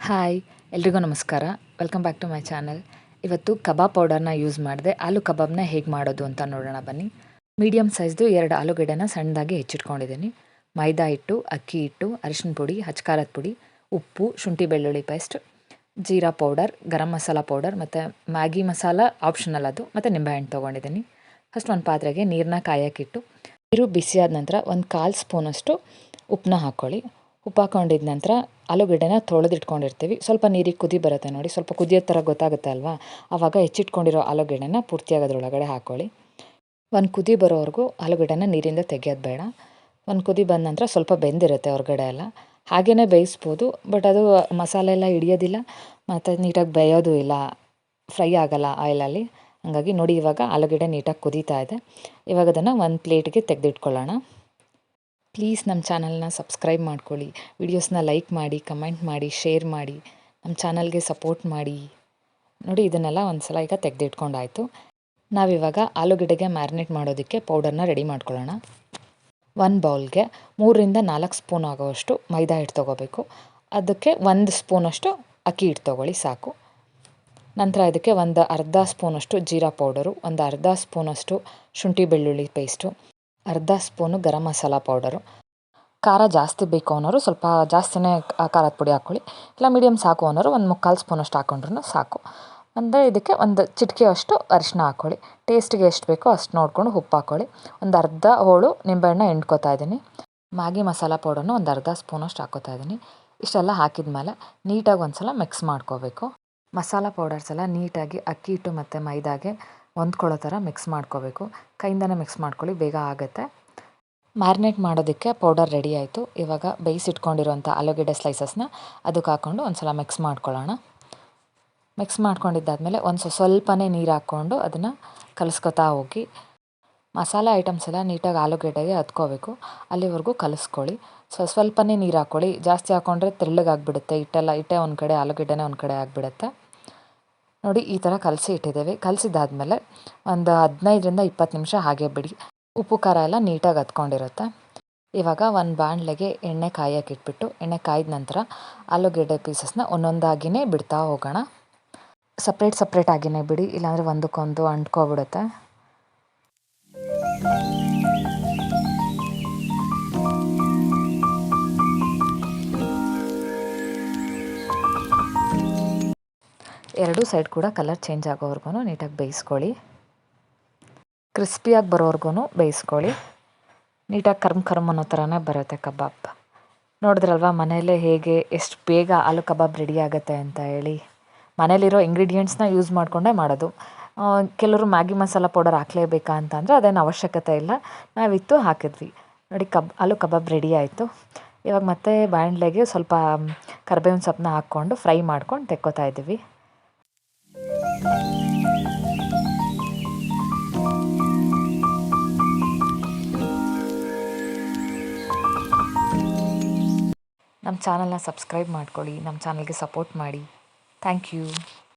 Hi ಎಲ್ರಿಗೂ ನಮಸ್ಕಾರ. Welcome back to my channel. ಇವತ್ತು ಕಬಾಬ್ ಪೌಡರ್ನ ಯೂಸ್ ಮಾಡಿದೆ ಆಲೂ ಕಬಾಬ್ನ ಹೇಗೆ ಮಾಡೋದು ಅಂತ ನೋಡೋಣ ಬನ್ನಿ. ಮೀಡಿಯಮ್ ಸೈಜ್ದು 2 ಆಲೂಗಡ್ಡೆನ ಸಣ್ಣದಾಗಿ ಹೆಚ್ಚಿಟ್ಕೊಂಡಿದ್ದೀನಿ. ಮೈದಾ ಹಿಟ್ಟು, ಅಕ್ಕಿ ಹಿಟ್ಟು, ಅರಿಶಿನ ಪುಡಿ, ಖಾರದ ಪುಡಿ, ಉಪ್ಪು, ಶುಂಠಿ ಬೆಳ್ಳುಳ್ಳಿ paste, jeera powder, garam masala powder ಮತ್ತು ಮ್ಯಾಗಿ ಮಸಾಲ ಆಪ್ಷನಲ್ ಅದು, ಮತ್ತು ನಿಂಬೆಹಣ್ಣು ತೊಗೊಂಡಿದ್ದೀನಿ. ಫಸ್ಟ್ ಒಂದು ಪಾತ್ರೆಗೆ ನೀರನ್ನ ಕಾಯೋಕ್ಕಿಟ್ಟು ನೀರು ಬಿಸಿಯಾದ ನಂತರ ಒಂದು 1/4 ಸ್ಪೂನಷ್ಟು ಉಪ್ಪನ್ನ ಹಾಕ್ಕೊಳ್ಳಿ. ಉಪ್ಪು ಹಾಕೊಂಡಿದ ನಂತರ ಆಲೂಗಡ್ಡೆನ ತೊಳೆದಿಟ್ಕೊಂಡಿರ್ತೀವಿ. ಸ್ವಲ್ಪ ನೀರಿಗೆ ಕುದಿ ಬರುತ್ತೆ ನೋಡಿ, ಸ್ವಲ್ಪ ಕುದಿಯೋ ಥರ ಗೊತ್ತಾಗುತ್ತೆ ಅಲ್ವಾ, ಆವಾಗ ಹೆಚ್ಚಿಟ್ಕೊಂಡಿರೋ ಆಲೂಗಡ್ಡೆನ ಪೂರ್ತಿಯಾಗಿ ಅದರೊಳಗಡೆ ಹಾಕ್ಕೊಳ್ಳಿ. ಒಂದು ಕುದಿ ಬರೋವರೆಗೂ ಆಲೂಗಡ್ಡೆನ ನೀರಿಂದ ತೆಗೆಯೋದು ಬೇಡ. ಒಂದು ಕುದಿ ಬಂದ ನಂತರ ಸ್ವಲ್ಪ ಬೆಂದಿರುತ್ತೆ ಹೊರಗಡೆ ಎಲ್ಲ, ಹಾಗೇ ಬೇಯಿಸ್ಬೋದು. ಬಟ್ ಅದು ಮಸಾಲೆ ಎಲ್ಲ ಹಿಡಿಯೋದಿಲ್ಲ ಮತ್ತು ನೀಟಾಗಿ ಬೇಯೋದು ಇಲ್ಲ, ಫ್ರೈ ಆಗೋಲ್ಲ ಆಯಿಲಲ್ಲಿ. ಹಾಗಾಗಿ ನೋಡಿ, ಇವಾಗ ಆಲೂಗಡ್ಡೆ ನೀಟಾಗಿ ಕುದೀತಾ ಇದೆ. ಇವಾಗ ಅದನ್ನು ಒಂದು ಪ್ಲೇಟ್ಗೆ ತೆಗೆದಿಟ್ಕೊಳ್ಳೋಣ. ಪ್ಲೀಸ್ ನಮ್ಮ ಚಾನಲ್ನ ಸಬ್ಸ್ಕ್ರೈಬ್ ಮಾಡ್ಕೊಳ್ಳಿ, ವಿಡಿಯೋಸ್ನ ಲೈಕ್ ಮಾಡಿ, ಕಮೆಂಟ್ ಮಾಡಿ, ಶೇರ್ ಮಾಡಿ, ನಮ್ಮ ಚಾನಲ್ಗೆ ಸಪೋರ್ಟ್ ಮಾಡಿ. ನೋಡಿ, ಇದನ್ನೆಲ್ಲ ಒಂದು ಸಲ ಈಗ ತೆಗೆದಿಟ್ಕೊಂಡಾಯಿತು. ನಾವಿವಾಗ ಆಲೂಗಡ್ಡೆಗೆ ಮ್ಯಾರಿನೇಟ್ ಮಾಡೋದಕ್ಕೆ ಪೌಡರ್ನ ರೆಡಿ ಮಾಡ್ಕೊಳ್ಳೋಣ. ಒಂದು ಬೌಲ್ಗೆ 3ರಿಂದ 4 ಸ್ಪೂನ್ ಆಗೋವಷ್ಟು ಮೈದಾ ಹಿಟ್ಟು ತೊಗೋಬೇಕು. ಅದಕ್ಕೆ 1 ಸ್ಪೂನಷ್ಟು ಅಕ್ಕಿ ಹಿಟ್ಟು ತೊಗೊಳ್ಳಿ ಸಾಕು. ನಂತರ ಇದಕ್ಕೆ ಒಂದು ಅರ್ಧ ಸ್ಪೂನಷ್ಟು ಜೀರಾ ಪೌಡರು, ಒಂದು ಅರ್ಧ ಸ್ಪೂನಷ್ಟು ಶುಂಠಿ ಬೆಳ್ಳುಳ್ಳಿ ಪೇಸ್ಟು, ಅರ್ಧ ಸ್ಪೂನು ಗರಂ ಮಸಾಲ ಪೌಡರು. ಖಾರ ಜಾಸ್ತಿ ಬೇಕು ಅನ್ನೋರು ಸ್ವಲ್ಪ ಜಾಸ್ತಿನೇ ಖಾರದ ಪುಡಿ ಹಾಕ್ಕೊಳ್ಳಿ, ಇಲ್ಲ ಮೀಡಿಯಮ್ ಸಾಕು ಅನ್ನೋರು ಒಂದು 3/4 ಸ್ಪೂನಷ್ಟು ಹಾಕ್ಕೊಂಡ್ರೂ ಸಾಕು. ಅಂದರೆ ಇದಕ್ಕೆ ಒಂದು ಚಿಟಿಕೆಯಷ್ಟು ಅರಿಶಿನ ಹಾಕ್ಕೊಳ್ಳಿ. ಟೇಸ್ಟಿಗೆ ಎಷ್ಟು ಬೇಕೋ ಅಷ್ಟು ನೋಡಿಕೊಂಡು ಉಪ್ಪು ಹಾಕ್ಕೊಳ್ಳಿ. ಒಂದು ಅರ್ಧ ಹೋಳು ನಿಂಬೆಹಣ್ಣ ಹಿಂಡ್ಕೊತಾ ಇದ್ದೀನಿ. ಮ್ಯಾಗಿ ಮಸಾಲ ಪೌಡರ್ನ ಒಂದು ಅರ್ಧ ಸ್ಪೂನಷ್ಟು ಹಾಕ್ಕೋತಾ ಇದ್ದೀನಿ. ಇಷ್ಟೆಲ್ಲ ಹಾಕಿದ ಮೇಲೆ ನೀಟಾಗಿ ಒಂದು ಸಲ ಮಿಕ್ಸ್ ಮಾಡ್ಕೋಬೇಕು. ಮಸಾಲ ಪೌಡರ್ಸ್ ಎಲ್ಲ ನೀಟಾಗಿ ಅಕ್ಕಿ ಹಿಟ್ಟು ಮತ್ತು ಮೈದಾಗೆ ಹೊಂದ್ಕೊಳ್ಳೋ ಥರ ಮಿಕ್ಸ್ ಮಾಡ್ಕೋಬೇಕು. ಕೈಯಿಂದನೇ ಮಿಕ್ಸ್ ಮಾಡ್ಕೊಳ್ಳಿ, ಬೇಗ ಆಗುತ್ತೆ. ಮ್ಯಾರಿನೇಟ್ ಮಾಡೋದಕ್ಕೆ ಪೌಡರ್ ರೆಡಿ ಆಯಿತು. ಇವಾಗ ಬೇಯಿಸಿಟ್ಕೊಂಡಿರೋಂಥ ಆಲೂಗಡ್ಡೆ ಸ್ಲೈಸಸ್ನ ಅದಕ್ಕೆ ಹಾಕ್ಕೊಂಡು ಒಂದು ಸಲ ಮಿಕ್ಸ್ ಮಾಡ್ಕೊಳ್ಳೋಣ. ಮಿಕ್ಸ್ ಮಾಡ್ಕೊಂಡಿದ್ದಾದಮೇಲೆ ಒಂದು ಸ್ವಲ್ಪನೇ ನೀರು ಹಾಕ್ಕೊಂಡು ಅದನ್ನು ಕಲಿಸ್ಕೊತಾ ಹೋಗಿ. ಮಸಾಲೆ ಐಟಮ್ಸ್ ಎಲ್ಲ ನೀಟಾಗಿ ಆಲೂಗಡ್ಡೆಗೆ ಹತ್ಕೋಬೇಕು, ಅಲ್ಲಿವರೆಗೂ ಕಲಿಸ್ಕೊಳ್ಳಿ. ಸ್ವಲ್ಪನೇ ನೀರು ಹಾಕ್ಕೊಳ್ಳಿ, ಜಾಸ್ತಿ ಹಾಕ್ಕೊಂಡ್ರೆ ತೆಳ್ಳಗಾಗಿಬಿಡುತ್ತೆ. ಹಿಟ್ಟೆ ಒಂದು ಕಡೆ, ಆಲೂಗಡ್ಡೆನೇ ಒಂದು ಕಡೆ ಆಗಿಬಿಡುತ್ತೆ. ನೋಡಿ, ಈ ಥರ ಕಲಸಿ ಇಟ್ಟಿದ್ದೇವೆ. ಕಲಸಿದ್ದಾದಮೇಲೆ ಒಂದು 15ರಿಂದ 20 ನಿಮಿಷ ಹಾಗೆ ಬಿಡಿ. ಉಪ್ಪು ಖಾರ ಎಲ್ಲ ನೀಟಾಗಿ ಹತ್ಕೊಂಡಿರುತ್ತೆ. ಇವಾಗ ಒಂದು ಬಾಣಲೆಗೆ ಎಣ್ಣೆ ಕಾಯೋಕೆ ಇಟ್ಬಿಟ್ಟು, ಎಣ್ಣೆ ಕಾಯ್ದ ನಂತರ ಆಲೂಗಡ್ಡೆ ಪೀಸಸ್ನ ಒಂದೊಂದಾಗಿಯೇ ಬಿಡ್ತಾ ಹೋಗೋಣ. ಸಪ್ರೇಟ್ ಆಗಿಯೇ ಬಿಡಿ, ಇಲ್ಲಾಂದರೆ ಒಂದಕ್ಕೊಂದು ಅಂಟ್ಕೊಬಿಡುತ್ತೆ. ಎರಡೂ ಸೈಡ್ ಕೂಡ ಕಲರ್ ಚೇಂಜ್ ಆಗೋವರೆಗೂ ನೀಟಾಗಿ ಬೇಯಿಸ್ಕೊಳ್ಳಿ. ಕ್ರಿಸ್ಪಿಯಾಗಿ ಬರೋವರೆಗೂ ಬೇಯಿಸ್ಕೊಳ್ಳಿ. ನೀಟಾಗಿ ಕರ್ಮ್ ಅನ್ನೋ ಥರನೇ ಬರುತ್ತೆ ಕಬಾಬ್. ನೋಡಿದ್ರಲ್ವ ಮನೆಯಲ್ಲೇ ಹೇಗೆ ಎಷ್ಟು ಬೇಗ ಆಲೂ ಕಬಾಬ್ ರೆಡಿ ಆಗುತ್ತೆ ಅಂತ ಹೇಳಿ. ಮನೇಲಿರೋ ಇಂಗ್ರೀಡಿಯೆಂಟ್ಸ್ನ ಯೂಸ್ ಮಾಡಿಕೊಂಡೇ ಮಾಡೋದು. ಕೆಲವರು ಮ್ಯಾಗಿ ಮಸಾಲ ಪೌಡರ್ ಹಾಕಲೇಬೇಕಾ ಅಂತ ಅಂದರೆ ಅದೇನು ಅವಶ್ಯಕತೆ ಇಲ್ಲ, ನಾವಿತ್ತು ಹಾಕಿದ್ವಿ. ನೋಡಿ, ಆಲೂ ಕಬಾಬ್ ರೆಡಿ ಆಯಿತು. ಇವಾಗ ಮತ್ತೆ ಬಾಣಲೆಗೆ ಸ್ವಲ್ಪ ಕರಿಬೇವಿನ ಸೊಪ್ಪನ್ನ ಹಾಕ್ಕೊಂಡು ಫ್ರೈ ಮಾಡ್ಕೊಂಡು ತೆಕ್ಕೋತಾ ಇದ್ದೀವಿ. ನಮ್ಮ ಚಾನಲ್ನ ಸಬ್ಸ್ಕ್ರೈಬ್ ಮಾಡ್ಕೊಳ್ಳಿ, ನಮ್ಮ ಚಾನಲ್ಗೆ ಸಪೋರ್ಟ್ ಮಾಡಿ. Thank you.